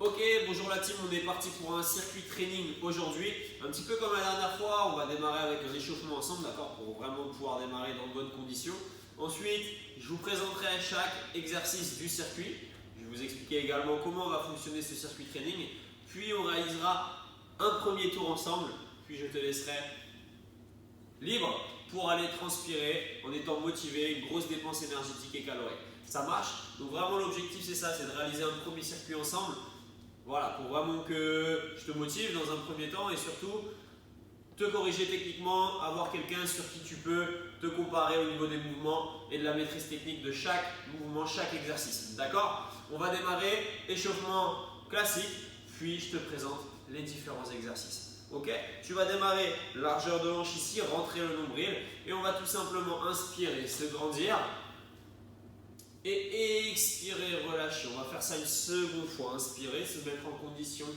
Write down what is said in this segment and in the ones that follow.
Ok, bonjour la team, on est parti pour un circuit training aujourd'hui. Un petit peu comme la dernière fois, on va démarrer avec un échauffement ensemble, d'accord, pour vraiment pouvoir démarrer dans de bonnes conditions. Ensuite, je vous présenterai chaque exercice du circuit. Je vais vous expliquer également comment va fonctionner ce circuit training. Puis on réalisera un premier tour ensemble, puis je te laisserai libre pour aller transpirer en étant motivé, une grosse dépense énergétique et calorique. Ça marche? Donc vraiment l'objectif c'est ça, c'est de réaliser un premier circuit ensemble. Voilà, pour vraiment que je te motive dans un premier temps et surtout te corriger techniquement, avoir quelqu'un sur qui tu peux te comparer au niveau des mouvements et de la maîtrise technique de chaque mouvement, chaque exercice. D'accord? On va démarrer échauffement classique, puis je te présente les différents exercices. Ok? Tu vas démarrer largeur de hanche ici, rentrer le nombril et on va tout simplement inspirer, se grandir. Et expirer, relâcher. On va faire ça une seconde fois. Inspirer, se mettre en condition.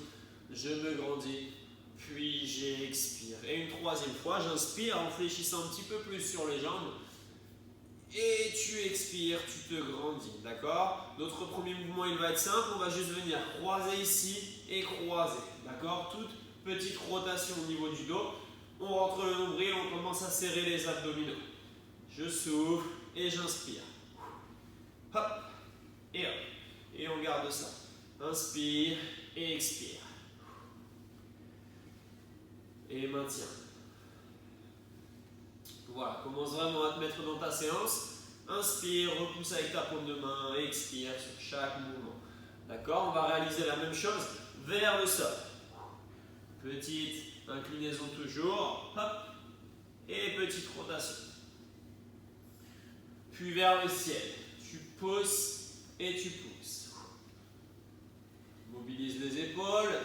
Je me grandis, puis j'expire. Et une troisième fois, j'inspire en fléchissant un petit peu plus sur les jambes. Et tu expires, tu te grandis. D'accord? Notre premier mouvement, il va être simple. On va juste venir croiser ici et croiser. D'accord? Toute petite rotation au niveau du dos. On rentre le nombril, on commence à serrer les abdominaux. Je souffle et j'inspire. Hop, et hop, et on garde ça. Inspire et expire. Et maintiens. Voilà, commence vraiment à te mettre dans ta séance. Inspire, repousse avec ta paume de main, expire sur chaque mouvement. D'accord? On va réaliser la même chose vers le sol. Petite inclinaison toujours. Hop, et petite rotation. Puis vers le ciel. Tu pousses et tu pousses. Mobilise les épaules.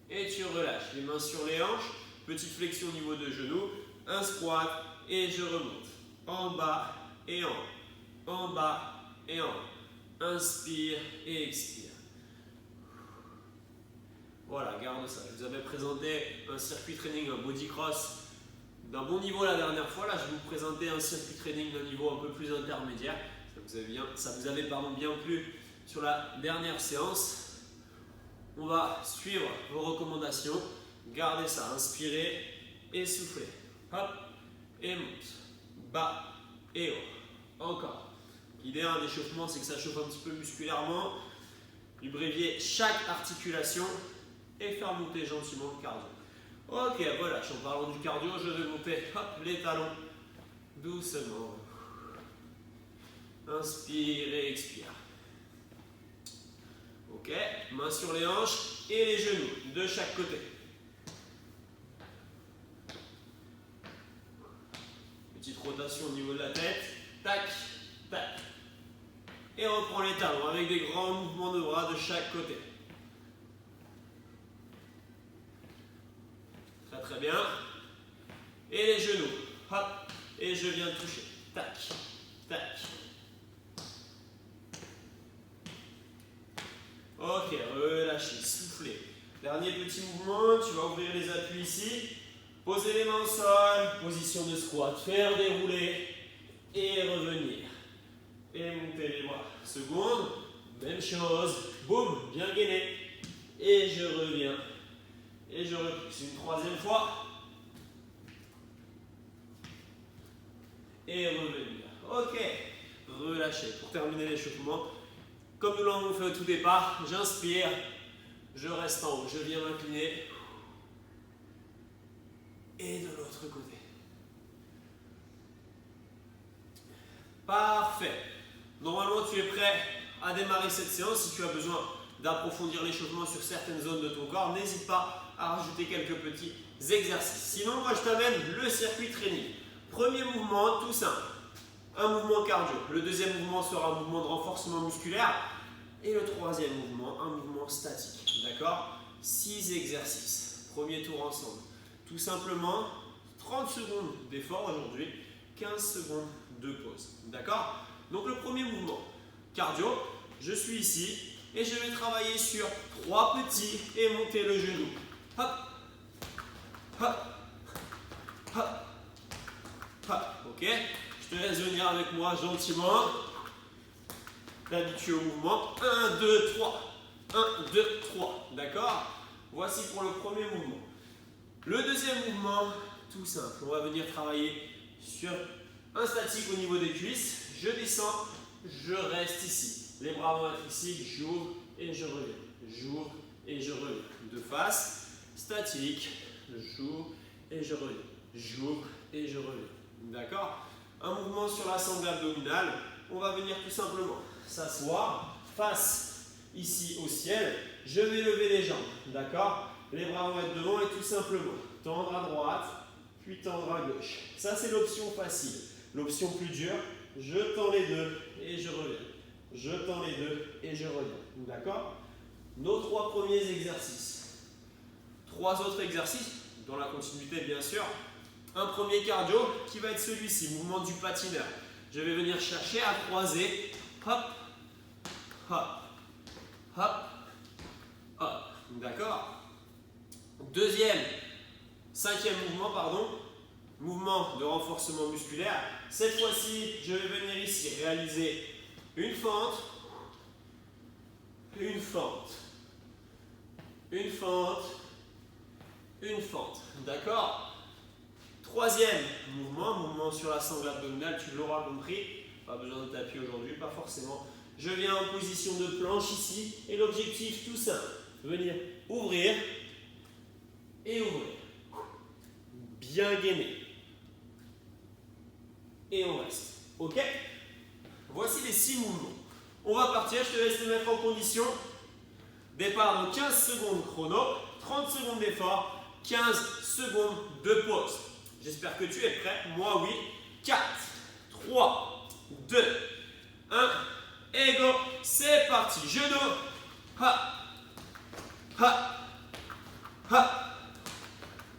Et tu relâches. Les mains sur les hanches. Petite flexion au niveau de genoux. Un squat et je remonte. En bas et en haut. En bas et en haut. Inspire et expire. Voilà, garde ça. Je vous avais présenté un circuit training, un body cross d'un bon niveau la dernière fois. Là, je vais vous présenter un circuit training d'un niveau un peu plus intermédiaire. Ça vous avait bien plu sur la dernière séance. On va suivre vos recommandations. Gardez ça. Inspirez et soufflez. Hop, et monte. Bas et haut. Encore. L'idée d'un échauffement, c'est que ça chauffe un petit peu musculairement. Lubrifier chaque articulation et faire monter gentiment le cardio. Ok, relâche. En parlant du cardio, je vais monter hop, les talons doucement. Inspire et expire. Ok, mains sur les hanches et les genoux de chaque côté. Petite rotation au niveau de la tête. Tac, tac. Et reprends les talons avec des grands mouvements de bras de chaque côté. Très bien. Et les genoux. Hop. Et je viens toucher. Tac. Tac. Ok. Relâchez. Soufflez. Dernier petit mouvement. Tu vas ouvrir les appuis ici. Poser les mains au sol. Position de squat. Faire dérouler. Et revenir. Et monter les bras. Seconde. Même chose. Boum. Bien gainé. Et je reviens. Et je repousse une troisième fois. Et revenir. Ok. Relâchez. Pour terminer l'échauffement, comme nous l'avons fait au tout départ, j'inspire. Je reste en haut. Je viens m'incliner. Et de l'autre côté. Parfait. Normalement, tu es prêt à démarrer cette séance. Si tu as besoin d'approfondir l'échauffement sur certaines zones de ton corps, n'hésite pas à rajouter quelques petits exercices. Sinon, moi je t'amène le circuit training. Premier mouvement, tout simple. Un mouvement cardio. Le deuxième mouvement sera un mouvement de renforcement musculaire. Et le troisième mouvement, un mouvement statique. D'accord? 6 exercices. Premier tour ensemble. Tout simplement, 30 secondes d'effort aujourd'hui, 15 secondes de pause. D'accord? Donc le premier mouvement, cardio. Je suis ici. Et je vais travailler sur 3 petits et monter le genou. Hop, hop, hop, hop. Ok, je te laisse venir avec moi gentiment. t'habituer au mouvement. 1, 2, 3. 1, 2, 3. D'accord? Voici pour le premier mouvement. Le deuxième mouvement, tout simple. On va venir travailler sur un statique au niveau des cuisses. Je descends, je reste ici. Les bras vont être ici, j'ouvre et je reviens. J'ouvre et je reviens. De face, statique, j'ouvre et je reviens. J'ouvre et je reviens. D'accord? Un mouvement sur la sangle abdominale. On va venir tout simplement s'asseoir, face ici au ciel. Je vais lever les jambes. D'accord? Les bras vont être devant et tout simplement tendre à droite, puis tendre à gauche. Ça, c'est l'option facile. L'option plus dure, je tends les deux et je reviens. Je tends les deux et je reviens. D'accord? Nos 3 premiers exercices. 3 autres exercices, dans la continuité bien sûr. Un premier cardio qui va être celui-ci, mouvement du patineur. Je vais venir chercher à croiser. Hop, hop, hop, hop. D'accord? Cinquième mouvement, pardon. Mouvement de renforcement musculaire. Cette fois-ci, je vais venir ici réaliser une fente, une fente, une fente, une fente. D'accord? Troisième mouvement, mouvement sur la sangle abdominale, tu l'auras compris. Pas besoin de tapis aujourd'hui, pas forcément. Je viens en position de planche ici et l'objectif tout simple, venir ouvrir et ouvrir. Bien gainé. Et on reste. Ok? Voici les 6 mouvements. On va partir, je te laisse te mettre en condition. Départ dans 15 secondes chrono, 30 secondes d'effort, 15 secondes de pause. J'espère que tu es prêt. Moi, oui. 4, 3, 2, 1. Et go. C'est parti. Genou. Ha. Ha. Ha.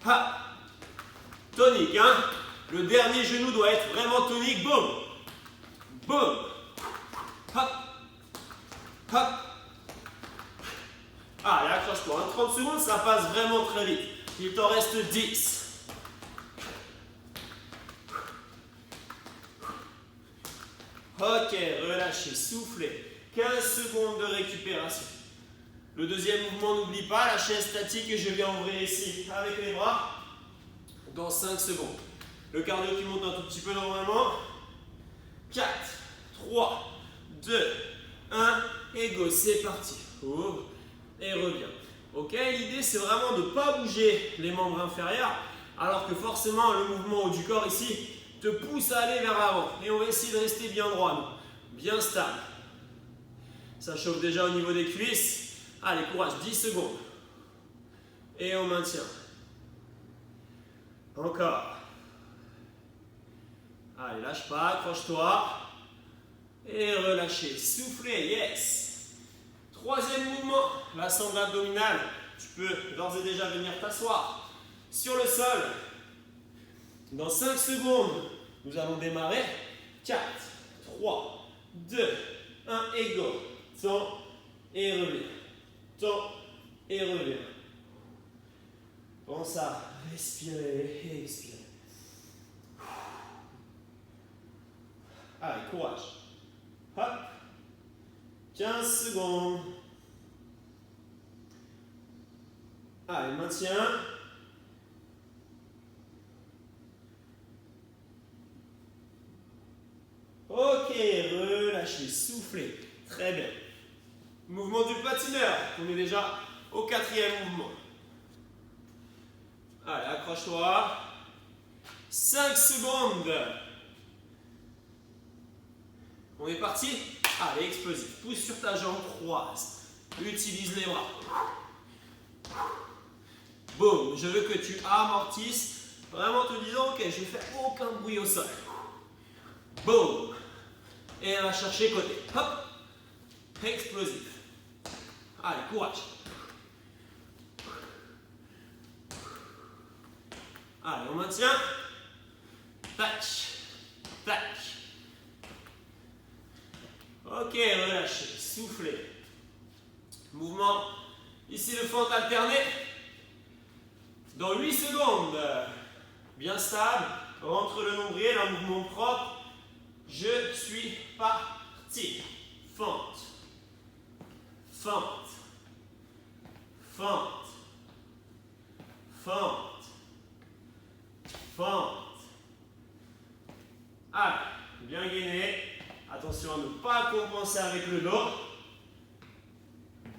Ha. Tonique, hein. Le dernier genou doit être vraiment tonique. Boum. Boum. Hop. Hop. Allez, accroche-toi. 30 secondes, ça passe vraiment très vite. Il t'en reste 10. Ok, relâchez, soufflez. 15 secondes de récupération. Le deuxième mouvement, n'oublie pas, la chaise statique et je viens ouvrir ici avec les bras dans 5 secondes. Le cardio qui monte un tout petit peu normalement. 4, 3, 2, 1 et go, c'est parti. Ouvre et reviens. Ok, l'idée c'est vraiment de ne pas bouger les membres inférieurs alors que forcément le mouvement haut du corps ici te pousse à aller vers l'avant. Et on va essayer de rester bien droit, bien stable. Ça chauffe déjà au niveau des cuisses. Allez, courage, 10 secondes. Et on maintient. Encore. Allez, lâche pas, accroche-toi. Et relâchez, soufflez, yes. Troisième mouvement, la sangle abdominale. Tu peux d'ores et déjà venir t'asseoir sur le sol. Dans 5 secondes, nous allons démarrer. 4, 3, 2, 1 et go. Tends et reviens. Tends et reviens. Pense à respirer et expirer. Allez, courage. Hop. 15 secondes. Allez, maintien. Ok, relâchez, soufflez. Très bien. Mouvement du patineur. On est déjà au 4e mouvement. Allez, accroche-toi. 5 secondes. On est parti. Allez, explosif. Pousse sur ta jambe, croise. Utilise les bras. Boum. Je veux que tu amortisses. Vraiment te disant, ok, je ne fais aucun bruit au sol. Boum. Et on va chercher côté. Hop. Explosif. Allez, courage. Allez, on maintient. Tac. Tac. Ok, relâchez. Soufflez. Mouvement. Ici, le fente alterné. Dans 8 secondes. Bien stable. Rentre le nombril, un mouvement propre. Je suis parti. fente, fente, fente, fente, fente. Allez, bien gainé. Attention à ne pas compenser avec le dos.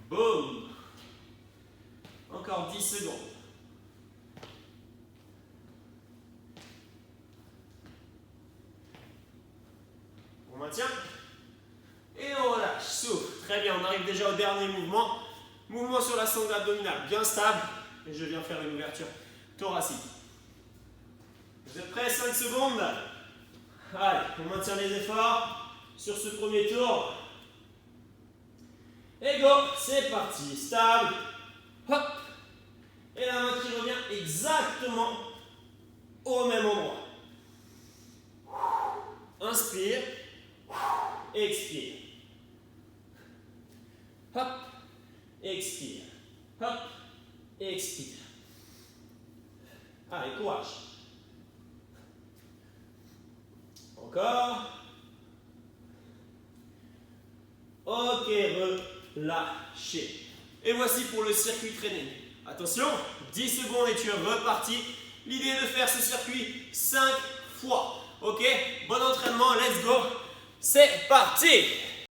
Boum. Encore 10 secondes. On maintient. Et on relâche. Souffle. Très bien, on arrive déjà au dernier mouvement. Mouvement sur la sangle abdominale, bien stable. Et je viens faire une ouverture thoracique. Vous êtes prêts? 5 secondes. Allez, on maintient les efforts sur ce premier tour. Et go, c'est parti. Stable. Hop. Et la main qui revient exactement au même endroit. Inspire. Expire. Hop. Expire. Hop. Expire. Allez, courage. Encore. Ok, relâchez. Et voici pour le circuit training. Attention, 10 secondes et tu es reparti. L'idée est de faire ce circuit 5 fois. Ok, bon entraînement, let's go. C'est parti!